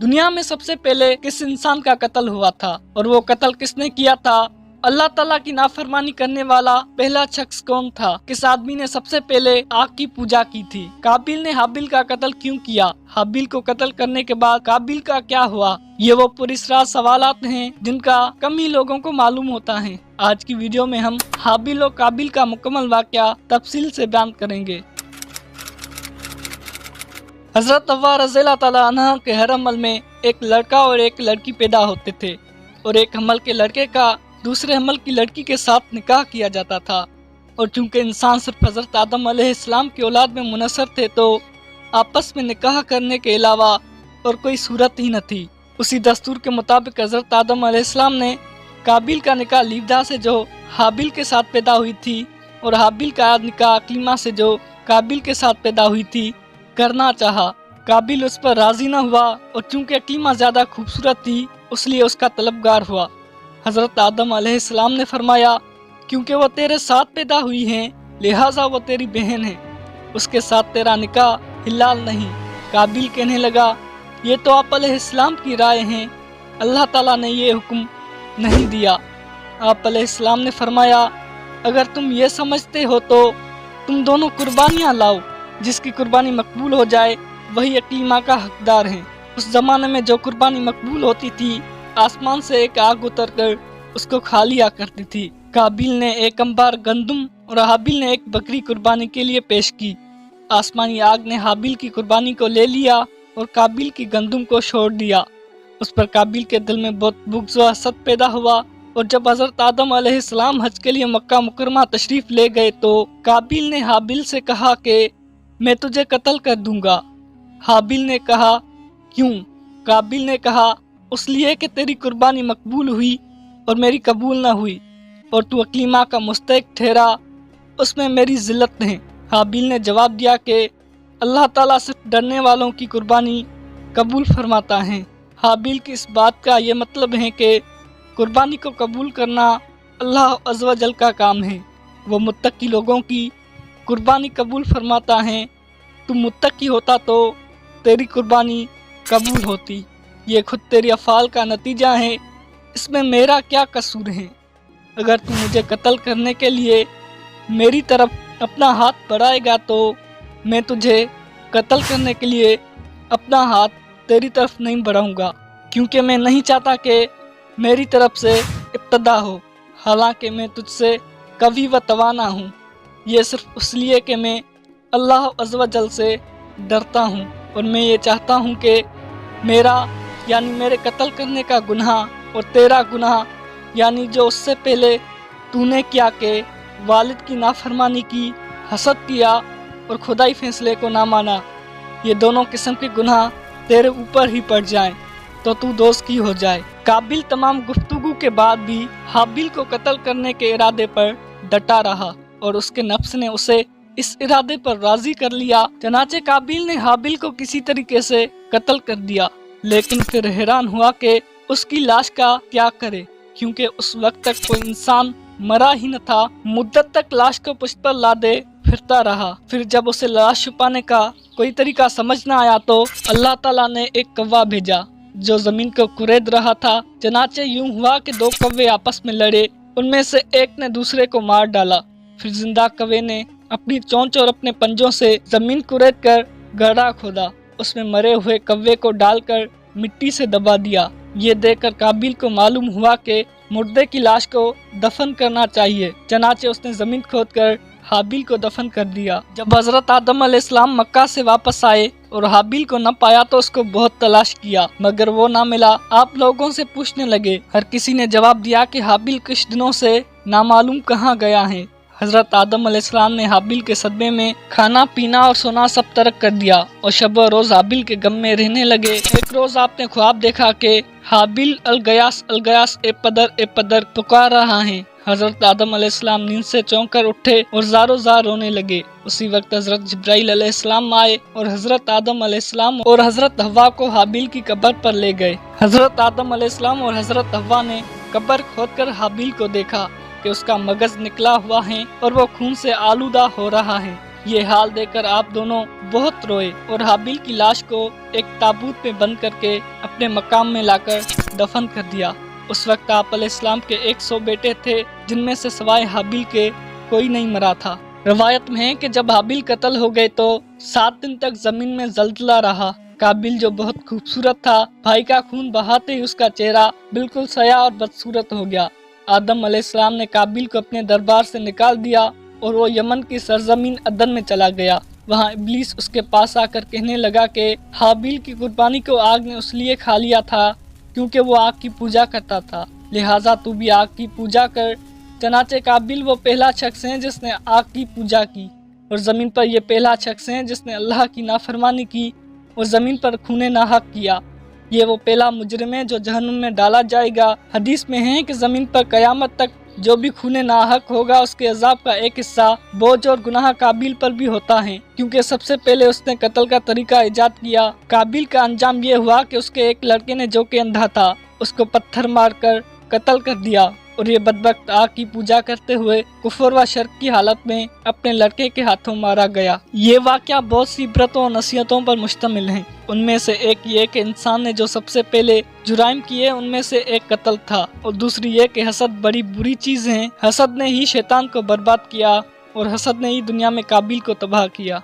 दुनिया में सबसे पहले किस इंसान का कत्ल हुआ था और वो कत्ल किसने किया था? अल्लाह ताला की नाफरमानी करने वाला पहला शख्स कौन था? किस आदमी ने सबसे पहले आग की पूजा की थी? काबिल ने हाबिल का कत्ल क्यों किया? हाबिल को कत्ल करने के बाद काबिल का क्या हुआ? ये वो पुरस्कार सवालात हैं जिनका कम ही लोगों को मालूम होता है। आज की वीडियो में हम हाबिल और काबिल का मुकम्मल वाकया तफसील से बयान करेंगे। हजरत हव्वा रज़ियल्लाहु ताला अन्हा के हर अमल में एक लड़का और एक लड़की पैदा होते थे और एक हमल के लड़के का दूसरे हमल की लड़की के साथ निकाह किया जाता था। और चूंकि इंसान सिर्फ हजरत आदम अलैहिस्सलाम की औलाद में मुनसर थे तो आपस में निकाह करने के अलावा और कोई सूरत ही न थी। उसी दस्तूर के मुताबिक हजरत आदम अलैहिस्सलाम ने काबिल का निकाह लीदा से जो हाबिल के साथ पैदा हुई थी और हाबिल का निकाह अक्लीमा से जो काबिल के साथ पैदा हुई थी करना चाहा। काबिल उस पर राजी न हुआ और चूंकि अक्लीमा ज्यादा खूबसूरत थी इसलिए उसका तलबगार हुआ। हजरत आदम अलैहिस्सलाम ने फरमाया, क्योंकि वो तेरे साथ पैदा हुई हैं लिहाजा वो तेरी बहन है, उसके साथ तेरा निकाह हिलाल नहीं। काबिल कहने लगा, ये तो आप अलैहिस्सलाम की राय हैं, अल्लाह ताला ने ये हुक्म नहीं दिया। आप अलैहिस्सलाम ने फरमाया, अगर तुम ये समझते हो तो तुम दोनों कुर्बानियाँ लाओ, जिसकी कुर्बानी मकबूल हो जाए वही अक्लीमा का हकदार है। उस जमाने में जो कुर्बानी मकबूल होती थी आसमान से एक आग उतरकर उसको खा लिया करती थी। काबिल ने एक अंबार गंदम और हाबिल ने एक बकरी कुर्बानी के लिए पेश की। आसमानी आग ने हाबिल की कुर्बानी को ले लिया और काबिल की गंदम को छोड़ दिया। उस पर काबिल के दिल में बहुत बुग़्ज़ व हसद पैदा हुआ और जब हजरत आदम अलैहिस्सलाम हज के लिए मक्का मुकरमा तशरीफ ले गए तो काबिल ने हाबिल से कहा कि मैं तुझे कत्ल कर दूंगा। हाबिल ने कहा, क्यों? काबिल ने कहा, इसलिए कि तेरी कुर्बानी मकबूल हुई और मेरी कबूल न हुई और तू अक्लीमा का मुस्तहिक ठहरा, उसमें मेरी जिल्लत है। हाबिल ने जवाब दिया कि अल्लाह ताला सिर्फ डरने वालों की कुर्बानी कबूल फरमाता है। हाबिल की इस बात का ये मतलब है कि कुर्बानी को कबूल करना अल्लाह अज़्ज़ व जल का काम है। वो मुत्तकी लोगों की कुर्बानी कबूल फरमाता है। तू मुत्तकी होता तो तेरी कुर्बानी कबूल होती। ये खुद तेरी अफ़ाल का नतीजा है, इसमें मेरा क्या कसूर है? अगर तू मुझे कत्ल करने के लिए मेरी तरफ अपना हाथ बढ़ाएगा तो मैं तुझे कत्ल करने के लिए अपना हाथ तेरी तरफ नहीं बढ़ाऊंगा, क्योंकि मैं नहीं चाहता कि मेरी तरफ से इब्तदा हो, हालांकि मैं तुझसे कवी व तवाना हूँ। ये सिर्फ इसलिए कि मैं अल्लाह अज़्ज़ व जल से डरता हूँ और मैं ये चाहता हूँ कि मेरा यानी मेरे कत्ल करने का गुनाह और तेरा गुनाह यानी जो उससे पहले तूने किया कि वालिद की नाफरमानी की, हसद किया और खुदाई फैसले को ना माना, ये दोनों किस्म के गुनाह तेरे ऊपर ही पड़ जाएं तो तू दोस्त की हो जाए। काबिल तमाम गुफ्तगू के बाद भी हाबिल को कत्ल करने के इरादे पर डटा रहा और उसके नफ्स ने उसे इस इरादे पर राजी कर लिया। चनाचे काबिल ने हाबिल को किसी तरीके से कत्ल कर दिया, लेकिन फिर हैरान हुआ कि उसकी लाश का क्या करे, क्योंकि उस वक्त तक कोई इंसान मरा ही न था। मुद्दत तक लाश को पुश्त पर लादे फिरता रहा। फिर जब उसे लाश छुपाने का कोई तरीका समझ न आया तो अल्लाह ताला ने एक कौवा भेजा जो जमीन को कुरेद रहा था। चनाचे यूं हुआ कि दो कौवे आपस में लड़े, उनमें से एक ने दूसरे को मार डाला। फिर जिंदा कौवे ने अपनी चोंच और अपने पंजों से जमीन कुरेद कर गड्ढा खोदा, उसमें मरे हुए कौवे को डालकर मिट्टी से दबा दिया। ये देखकर काबिल को मालूम हुआ कि मुर्दे की लाश को दफन करना चाहिए। चनाचे उसने जमीन खोदकर हाबिल को दफन कर दिया। जब हजरत आदम अलैहिस्सलाम मक्का से वापस आए और हाबिल को न पाया तो उसको बहुत तलाश किया मगर वो ना मिला। आप लोगों से पूछने लगे, हर किसी ने जवाब दिया कि हाबिल कुछ दिनों से नामालूम कहाँ गया है। हजरत आदम अलैहिस्सलाम ने हाबिल के सदमे में खाना पीना और सोना सब तर्क कर दिया और शब रोज हाबिल के गम में रहने लगे। एक रोज आपने ख्वाब देखा कि हाबिल अलगयास ए पदर पुकार रहा है। हजरत आदम अलैहिस्सलाम नींद से चौंक कर उठे और ज़ारो ज़ार रोने लगे। उसी वक्त हजरत जिब्राइल अलैहिस्सलाम आए और हजरत आदम अलैहिस्सलाम और हजरत हव्वा को हाबिल की कब्र पर ले गए। हजरत आदम अलैहिस्सलाम और हजरत हव्वा ने कब्र खोदकर हाबिल को देखा कि उसका मगज निकला हुआ है और वो खून से आलूदा हो रहा है। یہ حال دیکھ کر آپ دونوں بہت روئے اور حابیل کی لاش کو ایک تابوت میں بند کر کے اپنے مقام میں لا کر دفن کر دیا۔ اس وقت آپ علیہ السلام کے 100 بیٹے تھے، جن میں سے سوائے حابیل کے کوئی نہیں مرا تھا۔ روایت میں ہے کہ جب حابیل قتل ہو گئے تو 7 دن تک زمین میں زلزلہ رہا۔ قابیل جو بہت خوبصورت تھا، بھائی کا خون بہاتے ہی اس کا چہرہ بالکل سیاہ اور بدصورت ہو گیا۔ آدم علیہ السلام نے قابیل کو اپنے دربار سے نکال دیا اور وہ یمن کی سرزمین عدن میں چلا گیا۔ وہاں ابلیس اس کے پاس آ کر کہنے لگا کہ حابیل کی قربانی کو آگ نے اس لیے کھا لیا تھا کیونکہ وہ آگ کی پوجا کرتا تھا، لہٰذا تو بھی آگ کی پوجا کر۔ چنانچہ قابیل وہ پہلا شخص ہے جس نے آگ کی پوجا کی، اور زمین پر یہ پہلا شخص ہے جس نے اللہ کی نافرمانی کی اور زمین پر خون ناحق کیا۔ یہ وہ پہلا مجرم ہے جو جہنم میں ڈالا جائے گا۔ حدیث میں ہے کہ زمین پر قیامت تک جو بھی خون ناحق ہوگا اس کے عذاب کا ایک حصہ بوجھ اور گناہ قابیل پر بھی ہوتا ہے، کیونکہ سب سے پہلے اس نے قتل کا طریقہ ایجاد کیا۔ قابیل کا انجام یہ ہوا کہ اس کے ایک لڑکے نے جو کہ اندھا تھا اس کو پتھر مار کر قتل کر دیا، اور یہ بدبخت آگ کی پوجا کرتے ہوئے کفر و شرک کی حالت میں اپنے لڑکے کے ہاتھوں مارا گیا۔ یہ واقعہ بہت سی عبرتوں اور نصیحتوں پر مشتمل ہیں۔ ان میں سے ایک یہ کہ انسان نے جو سب سے پہلے جرائم کیے ان میں سے ایک قتل تھا، اور دوسری یہ کہ حسد بڑی بری چیز ہے۔ حسد نے ہی شیطان کو برباد کیا، اور حسد نے ہی دنیا میں قابیل کو تباہ کیا۔